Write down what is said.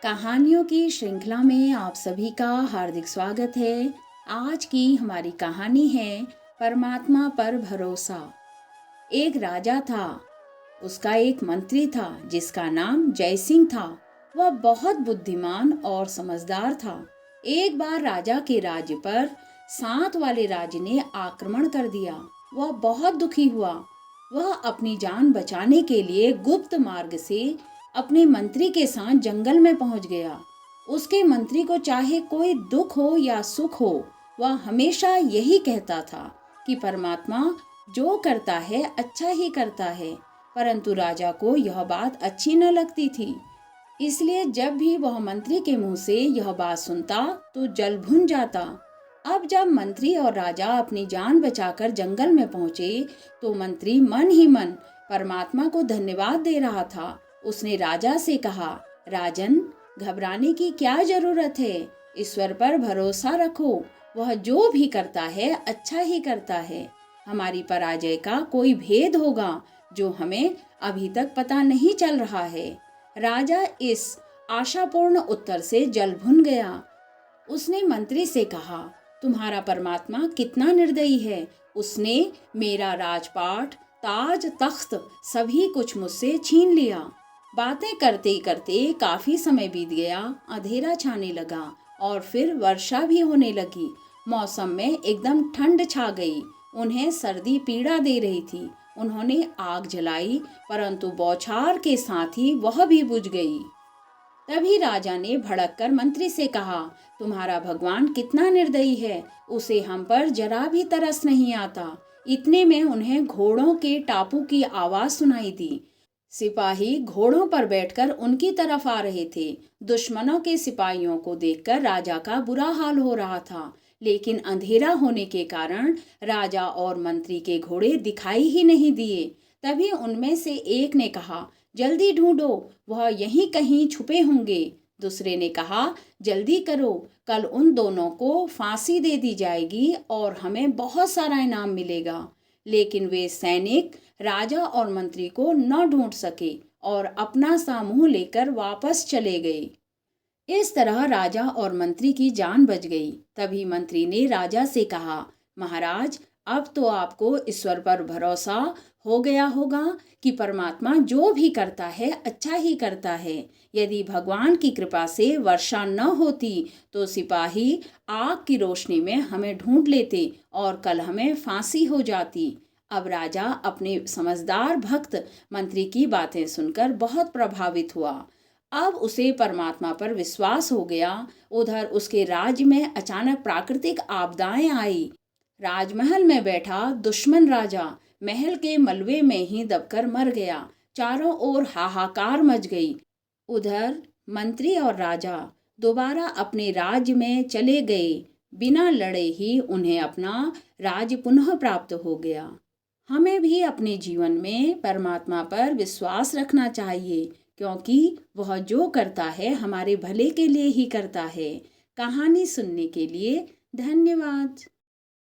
कहानियों की श्रृंखला में आप सभी का हार्दिक स्वागत है। आज की हमारी कहानी है परमात्मा पर भरोसा। एक राजा था, उसका एक मंत्री था जिसका नाम जय सिंह था। वह बहुत बुद्धिमान और समझदार था। एक बार राजा के राज्य पर साथ वाले राजा ने आक्रमण कर दिया। वह बहुत दुखी हुआ। वह अपनी जान बचाने के लिए गुप्त मार्ग से अपने मंत्री के साथ जंगल में पहुंच गया। उसके मंत्री को चाहे कोई दुख हो या सुख हो, वह हमेशा यही कहता था कि परमात्मा जो करता है अच्छा ही करता है। परंतु राजा को यह बात अच्छी न लगती थी। इसलिए जब भी वह मंत्री के मुंह से यह बात सुनता तो जल भुन जाता। अब जब मंत्री और राजा अपनी जान बचाकर जंगल में पहुंचे तो मंत्री मन ही मन परमात्मा को धन्यवाद दे रहा था। उसने राजा से कहा, राजन, घबराने की क्या जरूरत है। ईश्वर पर भरोसा रखो। वह जो भी करता है अच्छा ही करता है। हमारी पराजय का कोई भेद होगा जो हमें अभी तक पता नहीं चल रहा है। राजा इस आशापूर्ण उत्तर से जल भुन गया। उसने मंत्री से कहा, तुम्हारा परमात्मा कितना निर्दयी है। उसने मेरा राजपाट, ताज, तख्त सभी कुछ मुझसे छीन लिया। बातें करते करते काफी समय बीत गया। अंधेरा छाने लगा और फिर वर्षा भी होने लगी। मौसम में एकदम ठंड छा गई। उन्हें सर्दी पीड़ा दे रही थी। उन्होंने आग जलाई, परंतु बौछार के साथ ही वह भी बुझ गई। तभी राजा ने भड़क कर मंत्री से कहा, तुम्हारा भगवान कितना निर्दयी है। उसे हम पर जरा भी तरस नहीं आता। इतने में उन्हें घोड़ों के टापू की आवाज सुनाई दी। सिपाही घोड़ों पर बैठकर उनकी तरफ आ रहे थे। दुश्मनों के सिपाहियों को देखकर राजा का बुरा हाल हो रहा था, लेकिन अंधेरा होने के कारण राजा और मंत्री के घोड़े दिखाई ही नहीं दिए। तभी उनमें से एक ने कहा, जल्दी ढूंढो, वह यहीं कहीं छुपे होंगे। दूसरे ने कहा, जल्दी करो, कल उन दोनों को फांसी दे दी जाएगी और हमें बहुत सारा इनाम मिलेगा। लेकिन वे सैनिक राजा और मंत्री को न ढूंढ सके और अपना सा मुंह लेकर वापस चले गए। इस तरह राजा और मंत्री की जान बच गई। तभी मंत्री ने राजा से कहा, महाराज, अब तो आपको ईश्वर पर भरोसा हो गया होगा कि परमात्मा जो भी करता है अच्छा ही करता है। यदि भगवान की कृपा से वर्षा न होती तो सिपाही आग की रोशनी में हमें ढूंढ लेते और कल हमें फांसी हो जाती। अब राजा अपने समझदार भक्त मंत्री की बातें सुनकर बहुत प्रभावित हुआ। अब उसे परमात्मा पर विश्वास हो गया। उधर उसके राज्य में अचानक प्राकृतिक आपदाएं आई। राजमहल में बैठा दुश्मन राजा महल के मलबे में ही दबकर मर गया। चारों ओर हाहाकार मच गई। उधर मंत्री और राजा दोबारा अपने राज्य में चले गए। बिना लड़े ही उन्हें अपना राज्य पुनः प्राप्त हो गया। हमें भी अपने जीवन में परमात्मा पर विश्वास रखना चाहिए, क्योंकि वह जो करता है हमारे भले के लिए ही करता है। कहानी सुनने के लिए धन्यवाद।